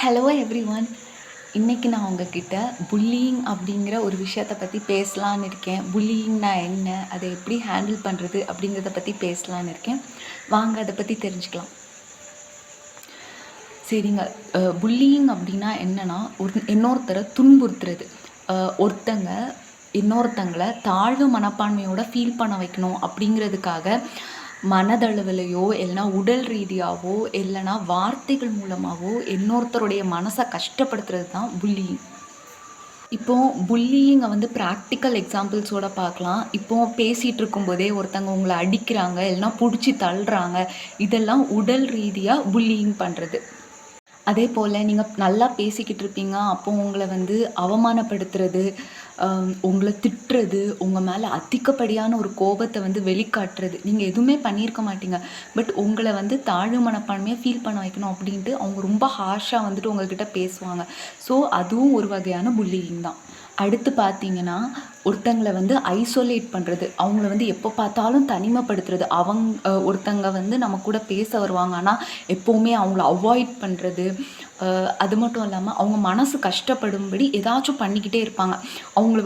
Hello everyone. இன்றைக்கி நான் உங்ககிட்ட புல்லியிங் அப்படிங்கிற ஒரு விஷயத்தை பற்றி பேசலான்னு இருக்கேன். புல்லியிங்னா என்ன, அதை எப்படி ஹேண்டில் பண்ணுறது அப்படிங்கிறத பற்றி பேசலான்னு இருக்கேன். வாங்க அதை பற்றி தெரிஞ்சுக்கலாம். சரிங்க. புல்லியிங் அப்படின்னா என்னென்னா, இன்னொருத்தரை துன்புறுத்துறது. ஒருத்தங்க இன்னொருத்தங்களை தாழ்வு மனப்பான்மையோட ஃபீல் பண்ண வைக்கணும் அப்படிங்கிறதுக்காக மனதளவிலையோ இல்லைனா உடல் ரீதியாகவோ இல்லைனா வார்த்தைகள் மூலமாகவோ இன்னொருத்தருடைய மனசை கஷ்டப்படுத்துறது தான் புல்லியிங். இப்போது புல்லியிங்கை ப்ராக்டிக்கல் எக்ஸாம்பிள்ஸோடு பார்க்கலாம். இப்போது பேசிகிட்டு இருக்கும்போதே ஒருத்தங்க உங்களை அடிக்கிறாங்க இல்லைனா பிடிச்சி தள்ளுறாங்க, இதெல்லாம் உடல் ரீதியாக புல்லியிங் பண்ணுறது. அதே போல் நீங்கள் நல்லா பேசிக்கிட்டு இருப்பீங்க, அப்போ உங்களை அவமானப்படுத்துறது, உங்களை திட்டுறது, உங்கள் மேலே அதிகப்படியான ஒரு கோபத்தை வெளிக்காட்டுறது. நீங்கள் எதுவுமே பண்ணியிருக்க மாட்டீங்க, பட் உங்களை தாழ்வு மனப்பான்மையாக ஃபீல் பண்ண வைக்கணும் அப்படின்ட்டு அவங்க ரொம்ப ஹார்ஷாக உங்கள்கிட்ட பேசுவாங்க. ஸோ அதுவும் ஒரு வகையான புல்லியிங் தான். அடுத்து பார்த்தீங்கன்னா, ஒருத்தங்களை ஐசோலேட் பண்ணுறது, அவங்கள எப்போ பார்த்தாலும் தனிமைப்படுத்துறது. ஒருத்தங்க நம்ம கூட பேச வருவாங்க, ஆனால் எப்போவுமே அவங்கள அவாய்ட் பண்ணுறது. அது மட்டும் இல்லாமல் அவங்க மனசு கஷ்டப்படும்படி ஏதாச்சும் பண்ணிக்கிட்டே இருப்பாங்க. அவங்கள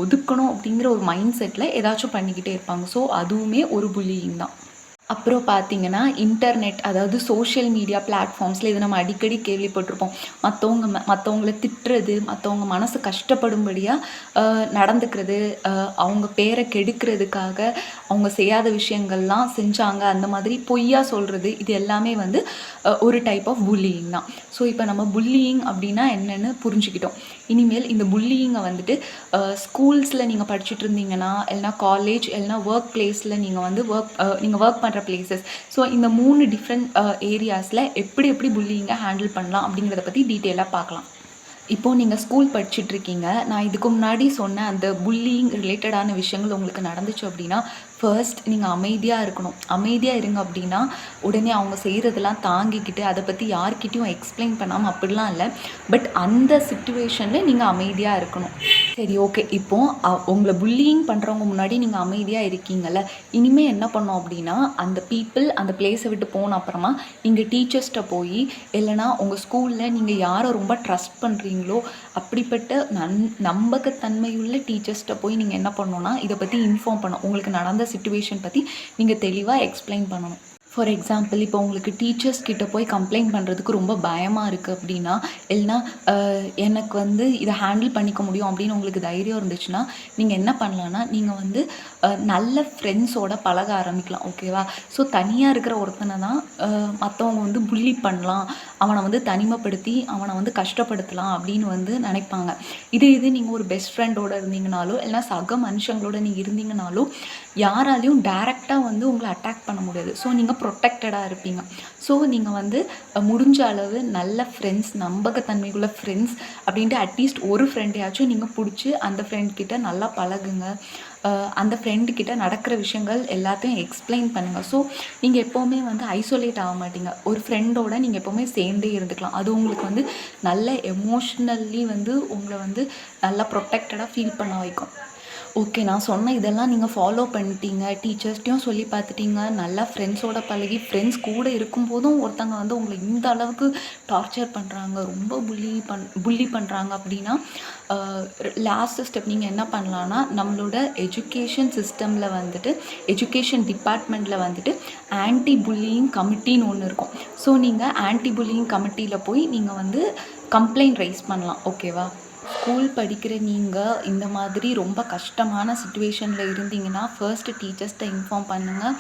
ஒதுக்கணும் அப்படிங்கிற ஒரு மைண்ட் செட்டில் ஏதாச்சும் பண்ணிக்கிட்டே இருப்பாங்க. ஸோ அதுவுமே ஒரு புல்லியிங் தான். அப்புறம் பார்த்தீங்கன்னா, இன்டர்நெட், அதாவது சோஷியல் மீடியா பிளாட்ஃபார்ம்ஸில் இது நம்ம அடிக்கடி கேள்விப்பட்டிருப்போம். மற்றவங்கள திட்டுறது, மற்றவங்க மனசு கஷ்டப்படும்படியாக நடந்துக்கிறது, அவங்க பேரை கெடுக்கிறதுக்காக அவங்க செய்யாத விஷயங்கள்லாம் செஞ்சாங்க, அந்த மாதிரி பொய்யா சொல்கிறது, இது எல்லாமே ஒரு டைப் ஆஃப் புல்லியிங் தான். ஸோ இப்போ நம்ம புல்லியிங் அப்படின்னா என்னென்னு புரிஞ்சுக்கிட்டோம். இனிமேல் இந்த புல்லியிங்கை ஸ்கூல்ஸில் நீங்கள் படிச்சுட்டு இருந்தீங்கன்னா, இல்லைனா காலேஜ், இல்லைனா ஒர்க் பிளேஸில் நீங்கள் ஒர்க் பண்ணுற பிளேசஸ், ஸோ இந்த 3 டிஃப்ரெண்ட் ஏரியாஸில் எப்படி புல்லியிங்கை ஹேண்டில் பண்ணலாம் அப்படிங்கிறத பற்றி டீட்டெயிலாக பார்க்கலாம். இப்போது நீங்கள் ஸ்கூல் படிச்சுட்ருக்கீங்க. நான் இதுக்கு முன்னாடி சொன்ன அந்த புல்லியிங் ரிலேட்டடான விஷயங்கள் உங்களுக்கு நடந்துச்சு அப்படின்னா, ஃபர்ஸ்ட் நீங்கள் அமைதியாக இருக்கணும். அமைதியாக இருங்க அப்படின்னா, உடனே அவங்க செய்கிறதெல்லாம் தாங்கிக்கிட்டு அதை பற்றி யார்கிட்டையும் எக்ஸ்பிளைன் பண்ணாமல் அப்படிலாம் இல்லை. பட் அந்த சிச்சுவேஷனில் நீங்கள் அமைதியாக இருக்கணும். சரி, ஓகே. இப்போது உங்களை புல்லியிங் பண்ணுறவங்க முன்னாடி நீங்கள் அமைதியாக இருக்கீங்கள்ல, இனிமேல் என்ன பண்ணோம் அப்படின்னா, அந்த பீப்புள் அந்த பிளேஸை விட்டு போன அப்புறமா நீங்கள் டீச்சர்ஸ்கிட்ட போய், இல்லைனா உங்கள் ஸ்கூலில் நீங்கள் யாரை ரொம்ப ட்ரஸ்ட் பண்ணுறீங்களோ அப்படிப்பட்ட நம்பகத்தன்மையுள்ள டீச்சர்ஸ்கிட்ட போய் நீங்கள் என்ன பண்ணணும்னா, இதை பற்றி இன்ஃபார்ம் பண்ணணும். உங்களுக்கு நடந்த சிச்சுவேஷன் பற்றி நீங்கள் தெளிவாக எக்ஸ்பிளைன் பண்ணணும். ஃபார் எக்ஸாம்பிள், இப்போ உங்களுக்கு டீச்சர்ஸ் கிட்ட போய் கம்ப்ளைண்ட் பண்ணுறதுக்கு ரொம்ப பயமாக இருக்குது அப்படின்னா, இல்லைனா எனக்கு இதை ஹேண்டில் பண்ணிக்க முடியும் அப்படின்னு உங்களுக்கு தைரியம் இருந்துச்சுன்னா, நீங்கள் என்ன பண்ணலான்னா, நீங்கள் நல்ல ஃப்ரெண்ட்ஸோட பழக ஆரம்பிக்கலாம். ஓகேவா? ஸோ தனியாக இருக்கிற ஒருத்தனை தான் மற்றவங்க புல்லி பண்ணலாம், அவனை தனிமைப்படுத்தி அவனை கஷ்டப்படுத்தலாம் அப்படின்னு நினைப்பாங்க. இது நீங்கள் ஒரு பெஸ்ட் ஃப்ரெண்டோடு இருந்தீங்கனாலோ, இல்லைனா சக மனுஷங்களோட நீங்கள் இருந்தீங்கனாலோ, யாராலையும் டைரெக்டாக உங்களை அட்டாக் பண்ண முடியாது. ஸோ நீங்கள் ப்ரொடெக்டடாக இருப்பீங்க. ஸோ நீங்கள் முடிஞ்ச அளவு நல்ல ஃப்ரெண்ட்ஸ், நம்பகத்தன்மைக்குள்ள ஃப்ரெண்ட்ஸ் அப்படின்ட்டு அட்லீஸ்ட் ஒரு ஃப்ரெண்டையாச்சும் நீங்கள் பிடிச்சி அந்த ஃப்ரெண்ட்கிட்ட நல்லா பழகுங்க. அந்த ஃப்ரெண்டுக்கிட்ட நடக்கிற விஷயங்கள் எல்லாத்தையும் எக்ஸ்பிளைன் பண்ணுங்கள். ஸோ நீங்கள் எப்போவுமே ஐசோலேட் ஆக மாட்டீங்க. ஒரு ஃப்ரெண்டோட நீங்கள் எப்போவுமே சேர்ந்தே இருந்துக்கலாம். அது உங்களுக்கு நல்ல எமோஷ்னல்லி உங்களை நல்லா ப்ரொடெக்டடாக ஃபீல் பண்ண வைக்கும். ஓகே, நான் சொன்ன இதெல்லாம் நீங்கள் ஃபாலோ பண்ணிட்டீங்க, டீச்சர்ஸ்ட்டையும் சொல்லி பார்த்துட்டீங்க, நல்லா ஃப்ரெண்ட்ஸோட பழகி ஃப்ரெண்ட்ஸ் கூட இருக்கும்போதும் ஒருத்தங்க உங்களை இந்த அளவுக்கு டார்ச்சர் பண்ணுறாங்க, ரொம்ப புல்லி பண்ணுறாங்க அப்படின்னா, லாஸ்ட் ஸ்டெப் நீங்கள் என்ன பண்ணலான்னா, நம்மளோட எஜுகேஷன் சிஸ்டமில் எஜுகேஷன் டிபார்ட்மெண்ட்டில் ஆன்டி புல்லியிங் கமிட்டின்னு ஒன்று இருக்கும். ஸோ நீங்கள் ஆன்டி புல்லியிங் கமிட்டியில் போய் நீங்கள் கம்ப்ளைண்ட் ரைஸ் பண்ணலாம். ஓகேவா? ஸ்கூல் படிக்கிற நீங்கள் இந்த மாதிரி ரொம்ப கஷ்டமான சிச்சுவேஷனில் இருந்தீங்கன்னா, ஃபர்ஸ்ட்டு டீச்சர்ஸ்கிட்ட இன்ஃபார்ம் பண்ணுங்கள்.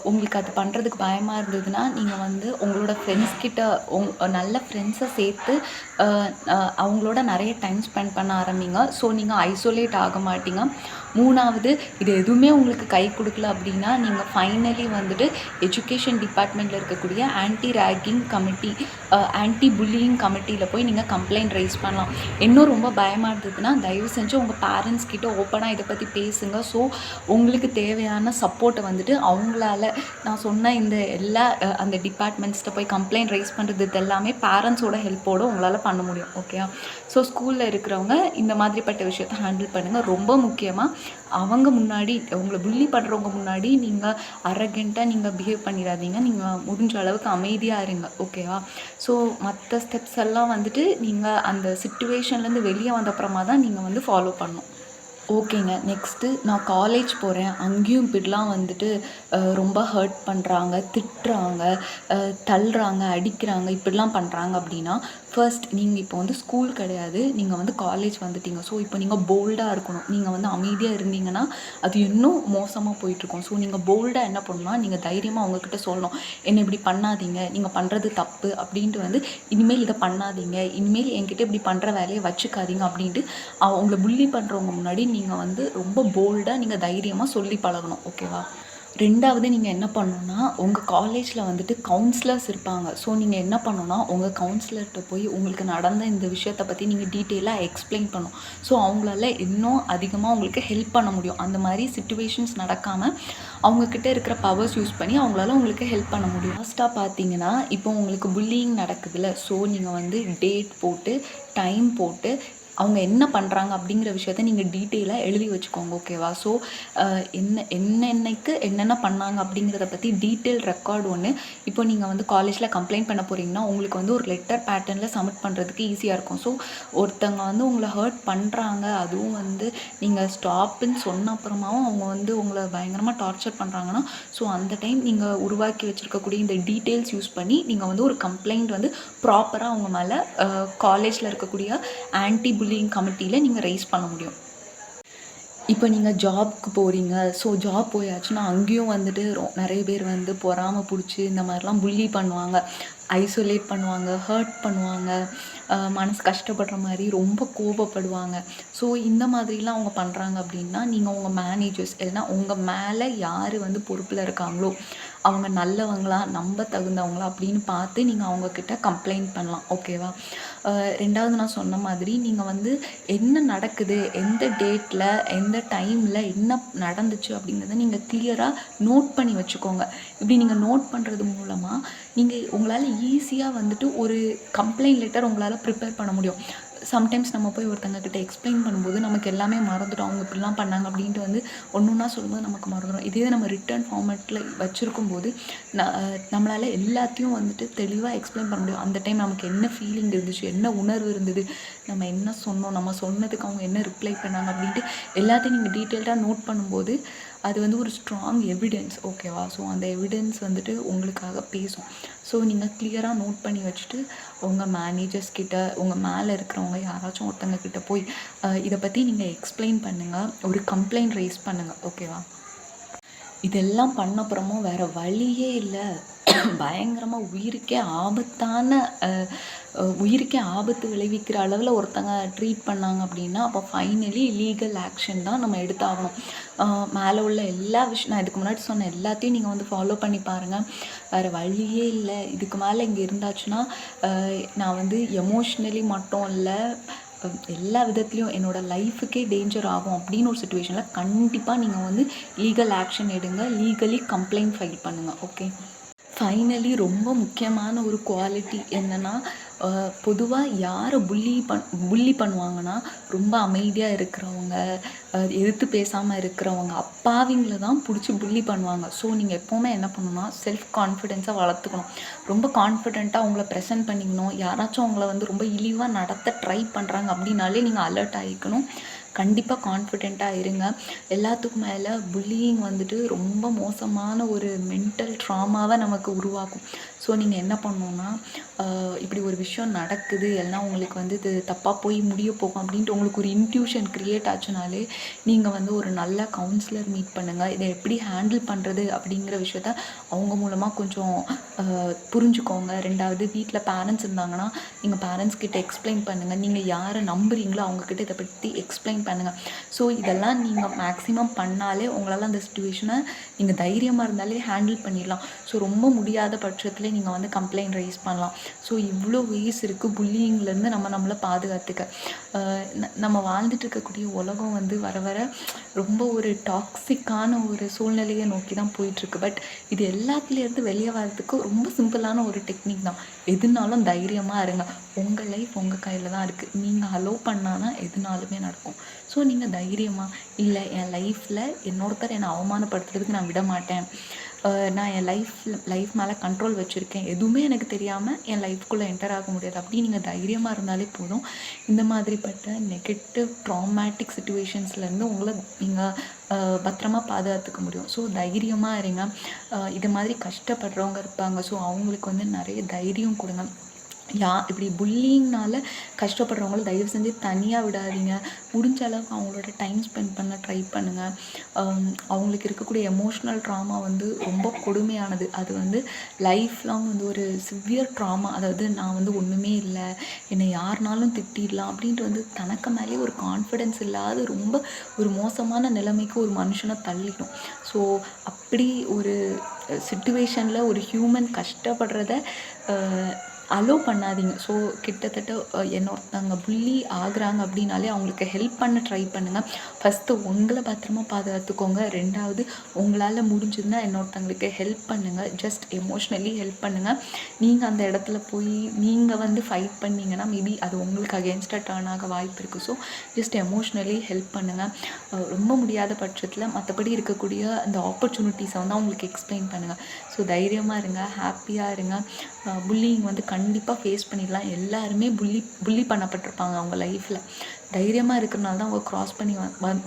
உங்களுக்கு அது பண்ணுறதுக்கு பயமாக இருந்ததுன்னா, நீங்கள் உங்களோட ஃப்ரெண்ட்ஸ்கிட்ட நல்ல ஃப்ரெண்ட்ஸை சேர்த்து அவங்களோட நிறைய டைம் ஸ்பெண்ட் பண்ண ஆரம்பிங்க. ஸோ நீங்கள் ஐசோலேட் ஆக மாட்டீங்க. 3வது, இது எதுவுமே உங்களுக்கு கை கொடுக்கல அப்படின்னா, நீங்கள் ஃபைனலி எஜுகேஷன் டிபார்ட்மெண்ட்டில் இருக்கக்கூடிய anti ragging committee, anti bullying கமிட்டியில் போய் நீங்கள் கம்ப்ளைண்ட் ரைஸ் பண்ணலாம். இன்னும் ரொம்ப பயமாக இருந்ததுன்னா, தயவு செஞ்சு உங்கள் பேரண்ட்ஸ் கிட்ட ஓப்பனாக இதை பற்றி பேசுங்க. ஸோ உங்களுக்கு தேவையான சப்போர்ட்டை அவங்களால, நான் சொன்ன இந்த எல்லா அந்த டிபார்ட்மெண்ட்ஸ்கிட்ட போய் கம்ப்ளைண்ட் ரைஸ் பண்ணுறது இது எல்லாமே பேரண்ட்ஸோட ஹெல்ப்போடு உங்களால் பண்ண முடியும். ஓகே? ஸோ ஸ்கூலில் இருக்கிறவங்க இந்த மாதிரிப்பட்ட விஷயத்தை ஹேண்டில் பண்ணுங்கள். ரொம்ப முக்கியமாக அவங்க முன்னாடி உங்களை புல்லி பண்ணுறவங்க முன்னாடி நீங்கள் அரகெண்ட்டாக நீங்கள் பிஹேவ் பண்ணிடாதீங்க. நீங்கள் முடிஞ்ச அளவுக்கு அமைதியாக இருங்க. ஓகேவா? ஸோ மற்ற ஸ்டெப்ஸ் எல்லாம் வந்துட்டு நீங்கள் அந்த சிச்சுவேஷன்லேருந்து வெளியே வந்தப்புறமா தான் நீங்கள் வந்து ஃபாலோ பண்ணணும். ஓகேங்க. நெக்ஸ்ட்டு நான் காலேஜ் போகிறேன். அங்கேயும் இப்படிலாம் வந்துட்டு ரொம்ப ஹர்ட் பண்ணுறாங்க, திட்டுறாங்க, தள்ளுறாங்க, அடிக்கிறாங்க, இப்படிலாம் பண்ணுறாங்க அப்படின்னா, ஃபர்ஸ்ட் நீங்கள் இப்போ வந்து ஸ்கூல் கிடையாது. நீங்கள் வந்து காலேஜ் வந்துட்டீங்க. ஸோ இப்போ நீங்கள் போல்டாக இருக்கணும். நீங்கள் வந்து அமைதியாக இருந்தீங்கன்னா, அது இன்னும் மோசமாக போயிட்டுருக்கும். ஸோ நீங்கள் போல்டாக என்ன பண்ணணும்னா, நீங்கள் தைரியமாக அவங்கக்கிட்ட சொல்லணும். "என்ன இப்படி பண்ணாதீங்க. நீங்கள் பண்ணுறது தப்பு." அப்படின்ட்டு வந்து, "இனிமேல் இதை பண்ணாதீங்க. இனிமேல் என்கிட்ட இப்படி பண்ணுற வேலையை வச்சுக்காதீங்க." அப்படின்ட்டு உங்களை புல்லி பண்ணுறவங்க முன்னாடி நீங்கள் வந்து ரொம்ப போல்டாக நீங்கள் தைரியமாக சொல்லி பழகணும். ஓகேவா? 2வது நீங்கள் என்ன பண்ணணும்னா, உங்கள் காலேஜில் வந்துட்டு கவுன்சிலர்ஸ் இருப்பாங்க. ஸோ நீங்கள் என்ன பண்ணணும்னா, உங்கள் கவுன்சிலர்கிட்ட போய் உங்களுக்கு நடந்த இந்த விஷயத்தை பற்றி நீங்கள் டீட்டெயிலாக எக்ஸ்பிளைன் பண்ணணும். ஸோ அவங்களால இன்னும் அதிகமாக உங்களுக்கு ஹெல்ப் பண்ண முடியும். அந்த மாதிரி சிச்சுவேஷன்ஸ் நடக்காமல் அவங்கக்கிட்ட இருக்கிற பவர்ஸ் யூஸ் பண்ணி அவங்களால உங்களுக்கு ஹெல்ப் பண்ண முடியும். லாஸ்ட்டாக பார்த்தீங்கன்னா, இப்போ உங்களுக்கு புல்லிங் நடக்குதுல்ல, ஸோ நீங்கள் வந்து டேட் போட்டு, டைம் போட்டு அவங்க என்ன பண்ணுறாங்க அப்படிங்கிற விஷயத்த நீங்கள் டீட்டெயிலாக எழுதி வச்சுக்கோங்க. ஓகேவா? ஸோ என்னென்னைக்கு என்னென்ன பண்ணாங்க அப்படிங்கிறத பற்றி டீட்டெயில் ரெக்கார்டு ஒன்று இப்போ நீங்கள் வந்து காலேஜில் கம்ப்ளைண்ட் பண்ண போகிறீங்கன்னா, உங்களுக்கு வந்து ஒரு லெட்டர் பேட்டர்னில் சப்மிட் பண்ணுறதுக்கு ஈஸியாக இருக்கும். ஸோ ஒருத்தவங்க வந்து உங்களை ஹர்ட் பண்ணுறாங்க, அதுவும் வந்து நீங்கள் ஸ்டாப்புன்னு சொன்ன அப்புறமாவும் அவங்க வந்து உங்களை பயங்கரமாக டார்ச்சர் பண்ணுறாங்கன்னா, ஸோ அந்த டைம் நீங்கள் உருவாக்கி வச்சுருக்கக்கூடிய இந்த டீட்டெயில்ஸ் யூஸ் பண்ணி நீங்கள் வந்து ஒரு கம்ப்ளைண்ட் வந்து ப்ராப்பராக அவங்க மேலே காலேஜில் இருக்கக்கூடிய ஆன்டி புல்லிங் கமிட்டியில் நீங்கள் ரைஸ் பண்ண முடியும். இப்போ நீங்கள் ஜாப்க்கு போகிறீங்க. ஸோ ஜாப் போயாச்சுன்னா அங்கேயும் வந்துட்டு நிறைய பேர் வந்து பொறாமை பிடிச்சி இந்த மாதிரிலாம் புல்லி பண்ணுவாங்க, ஐசோலேட் பண்ணுவாங்க, ஹர்ட் பண்ணுவாங்க, மனசு கஷ்டப்படுற மாதிரி ரொம்ப கோபப்படுவாங்க. ஸோ இந்த மாதிரிலாம் அவங்க பண்ணுறாங்க அப்படின்னா, நீங்கள் உங்கள் மேனேஜர்ஸ் இல்லைன்னா உங்கள் மேலே யார் வந்து பொறுப்பில் இருக்காங்களோ அவங்க நல்லவங்களா, நம்ப தகுந்தவங்களா அப்படின்னு பார்த்து நீங்கள் அவங்கக்கிட்ட கம்ப்ளைண்ட் பண்ணலாம். ஓகேவா? 2வது நான் சொன்ன மாதிரி நீங்கள் வந்து என்ன நடக்குது, எந்த டேட்டில், எந்த டைமில் என்ன நடந்துச்சு அப்படிங்கிறத நீங்கள் கிளியராக நோட் பண்ணி வச்சுக்கோங்க. இப்படி நீங்கள் நோட் பண்ணுறது மூலமாக நீங்கள் உங்களால் ஈஸியாக வந்துட்டு ஒரு கம்ப்ளைண்ட் லெட்டர் உங்களால் ப்ரிப்பேர் பண்ண முடியும். சம்டைம்ஸ் நம்ம போய் ஒருத்தங்கக்கிட்ட எக்ஸ்பிளைன் பண்ணும்போது நமக்கு எல்லாமே மறந்துடும். அவங்க இப்படிலாம் பண்ணாங்க அப்படின்ட்டு வந்து ஒன்றா சொல்லும்போது நமக்கு மறந்துடும். இதே நம்ம ரிட்டன் ஃபார்மேட்டில் வச்சுருக்கும்போது நம்மளால் எல்லாத்தையும் வந்துட்டு தெளிவாக எக்ஸ்பிளைன் பண்ண முடியும். அந்த டைம் நமக்கு என்ன ஃபீலிங் இருந்துச்சு, என்ன உணர்வு இருந்தது, நம்ம என்ன சொன்னோம், நம்ம சொன்னதுக்கு அவங்க என்ன ரிப்ளை பண்ணாங்க அப்படின்ட்டு எல்லாத்தையும் நீங்கள் டீட்டெயில்டாக நோட் பண்ணும்போது அது வந்து ஒரு ஸ்ட்ராங் எவிடன்ஸ். ஓகேவா? ஸோ அந்த எவிடன்ஸ் வந்துட்டு உங்களுக்காக பேசும். ஸோ நீங்கள் கிளியராக நோட் பண்ணி வச்சுட்டு உங்கள் மேனேஜர்ஸ் கிட்ட, உங்கள் மேலே இருக்கிறவங்க யாராச்சும் ஒருத்தங்க கிட்ட போய் இதை பற்றி நீங்கள் எக்ஸ்பிளைன் பண்ணுங்கள், ஒரு கம்ப்ளைண்ட் ரைஸ் பண்ணுங்கள். ஓகேவா? இதெல்லாம் பண்ணப்புறமும் வேறு வழியே இல்லை, பயங்கரமாக உயிருக்கே ஆபத்து விளைவிக்கிற அளவில் ஒருத்தங்க ட்ரீட் பண்ணாங்க அப்படின்னா, அப்போ ஃபைனலி லீகல் ஆக்ஷன் தான் நம்ம எடுத்தாகணும். மேலே உள்ள எல்லா விஷயம் நான் இதுக்கு முன்னாடி சொன்ன எல்லாத்தையும் நீங்கள் வந்து ஃபாலோ பண்ணி பாருங்கள். வேறு வழியே இல்லை. இதுக்கு மேலே இங்கே இருந்தாச்சுன்னா நான் வந்து எமோஷ்னலி மட்டும் இல்லை, எல்லா விதத்துலேயும் என்னோடய லைஃபுக்கே டேஞ்சர் ஆகும் அப்படின்னு ஒரு சிச்சுவேஷனில் கண்டிப்பாக நீங்கள் வந்து லீகல் ஆக்ஷன் எடுங்க, லீகலி கம்ப்ளைண்ட் ஃபைல் பண்ணுங்கள். ஓகே. ஃபைனலி ரொம்ப முக்கியமான ஒரு குவாலிட்டி என்னென்னா, பொதுவாக யாரை புல்லி பண்ணுவாங்கன்னா, ரொம்ப அமைதியாக இருக்கிறவங்க, எதிர்த்து பேசாமல் இருக்கிறவங்க, அப்பாவிங்களை தான் பிடிச்சி புல்லி பண்ணுவாங்க. ஸோ நீங்கள் எப்போவுமே என்ன பண்ணணும்னா, செல்ஃப் கான்ஃபிடென்ஸாக வளர்த்துக்கணும். ரொம்ப கான்ஃபிடென்ட்டாக அவங்கள ப்ரெசென்ட் பண்ணிக்கணும். யாராச்சும் அவங்கள வந்து ரொம்ப இழிவாக நடத்த ட்ரை பண்ணுறாங்க அப்படின்னாலே நீங்கள் அலர்ட் ஆகிக்கணும். கண்டிப்பாக கான்ஃபிடென்ட்டாக இருங்க. எல்லாத்துக்கும் மேலே புல்லியிங் வந்துட்டு ரொம்ப மோசமான ஒரு மென்டல் ட்ராமாவை நமக்கு உருவாக்கும். ஸோ நீங்கள் என்ன பண்ணணுன்னா, இப்படி ஒரு விஷயம் நடக்குது, இல்லைனா உங்களுக்கு வந்து இது தப்பாக போய் முடிய போகும் அப்படின்ட்டு உங்களுக்கு ஒரு இன்ட்யூஷன் க்ரியேட் ஆச்சுனாலே நீங்கள் வந்து ஒரு நல்ல கவுன்சிலர் மீட் பண்ணுங்கள். இதை எப்படி ஹேண்டில் பண்ணுறது அப்படிங்கிற விஷயத்த அவங்க மூலமாக கொஞ்சம் புரிஞ்சுக்கோங்க. 2வது வீட்டில் பேரண்ட்ஸ் இருந்தாங்கன்னா, நீங்கள் பேரண்ட்ஸ் கிட்ட எக்ஸ்பிளைன் பண்ணுங்கள். நீங்கள் யாரை நம்புறீங்களோ அவங்கக்கிட்ட இதை பற்றி எக்ஸ்பிளைன் பண்ணுங்கள். ஸோ இதெல்லாம் நீங்கள் மேக்ஸிமம் பண்ணாலே உங்களால் அந்த சிச்சுவேஷனை நீங்கள் தைரியமாக இருந்தாலே ஹேண்டில் பண்ணிடலாம். ஸோ ரொம்ப முடியாத பட்சத்தில் நீங்கள் வந்து கம்ப்ளைண்ட் ரைஸ் பண்ணலாம். ஸோ இவ்வளோ வேஸ் இருக்குது புல்லியிங்லேருந்து நம்மளை பாதுகாத்துக்க. நம்ம வாழ்ந்துட்டு இருக்கக்கூடிய உலகம் வந்து வர வர ரொம்ப ஒரு டாக்ஸிக்கான ஒரு சூழ்நிலையை நோக்கி தான் போயிட்டுருக்கு. பட் இது எல்லாத்துலேருந்து வெளியே வர்றதுக்கு ரொம்ப சிம்பிளான ஒரு டெக்னிக் தான். எதுனாலும் தைரியமாக இருங்க. உங்கள் லைஃப் உங்கள் கையில் தான் இருக்குது. நீங்கள் அலோவ் பண்ணால் எதுனாலுமே நடக்கும். ஸோ நீங்கள் தைரியமாக, இல்லை என் லைஃப்பில் இன்னொருத்தர் என்னை அவமானப்படுத்துறதுக்கு நான் விட மாட்டேன், நான் என் லைஃப் மேலே கண்ட்ரோல் வச்சுருக்கேன், எதுவுமே எனக்கு தெரியாமல் என் லைஃப்குள்ளே என்டர் ஆக முடியாது அப்படி நீங்கள் தைரியமாக இருந்தாலே போதும். இந்த மாதிரிப்பட்ட நெகட்டிவ் ட்ராமேட்டிக் சுச்சுவேஷன்ஸ்லேருந்து உங்களை நீங்கள் பத்திரமா பாதுகாத்துக்க முடியும். ஸோ தைரியமாக இருங்க. இது மாதிரி கஷ்டப்படுறவங்க இருப்பாங்க. ஸோ அவங்களுக்கு வந்து நிறைய தைரியம் கொடுங்க. இப்படி புல்லிங்னால கஷ்டப்படுறவங்கள தயவு செஞ்சு தனியாக விடாதீங்க. முடிஞ்ச அளவுக்கு அவங்களோட டைம் ஸ்பெண்ட் பண்ண ட்ரை பண்ணுங்கள். அவங்களுக்கு இருக்கக்கூடிய எமோஷ்னல் ட்ராமா வந்து ரொம்ப கொடுமையானது. அது வந்து லைஃப் லாங் வந்து ஒரு சிவியர் ட்ராமா. அதாவது நான் வந்து ஒன்றுமே இல்லை, என்னை யாருனாலும் திட்டிடலாம் அப்படின்ட்டு வந்து தனக்கு மேலேயே ஒரு கான்ஃபிடென்ஸ் இல்லாத ரொம்ப ஒரு மோசமான நிலைமைக்கு ஒரு மனுஷனை தள்ளிடும். ஸோ அப்படி ஒரு சிட்டுவேஷனில் ஒரு ஹியூமன் கஷ்டப்படுறத அலோவ் பண்ணாதீங்க. ஸோ கிட்டத்தட்ட ஒருத்தவங்க புள்ளி ஆகுறாங்க அப்படின்னாலே அவங்களுக்கு ஹெல்ப் பண்ண ட்ரை பண்ணுங்கள். ஃபஸ்ட்டு உங்களை பத்திரமா பாதுகாத்துக்கோங்க. 2வது உங்களால் முடிஞ்சதுன்னா இன்னொருத்தவங்களுக்கு ஹெல்ப் பண்ணுங்கள். ஜஸ்ட் எமோஷ்னலி ஹெல்ப் பண்ணுங்கள். நீங்கள் அந்த இடத்துல போய் நீங்கள் வந்து ஃபைட் பண்ணிங்கன்னா மேபி அது உங்களுக்கு அகேன்ஸ்டாக டர்ன் ஆக வாய்ப்பு இருக்குது. ஸோ ஜஸ்ட் எமோஷ்னலி ஹெல்ப் பண்ணுங்கள். ரொம்ப முடியாத பட்சத்தில் மற்றபடி இருக்கக்கூடிய அந்த ஆப்பர்ச்சுனிட்டிஸை வந்து அவங்களுக்கு எக்ஸ்பிளைன் பண்ணுங்கள். ஸோ தைரியமாக இருங்க, ஹாப்பியாக இருங்க. புல்லிங் வந்து கண்டிப்பாக ஃபேஸ் பண்ணிடலாம். எல்லாருமே புள்ளி பண்ணப்பட்டிருப்பாங்க அவங்க லைஃப்பில். தைரியமாக இருக்கிறனால தான் அவங்க க்ராஸ் பண்ணி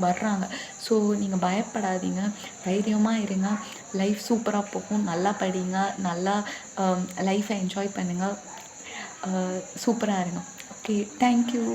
வர்றாங்க. ஸோ நீங்கள் பயப்படாதீங்க, தைரியமாக இருங்க. லைஃப் சூப்பராக போகும். நல்லா படிங்க, நல்லா லைஃப்பை என்ஜாய் பண்ணுங்கள், சூப்பராக இருங்க. Okay, thank you.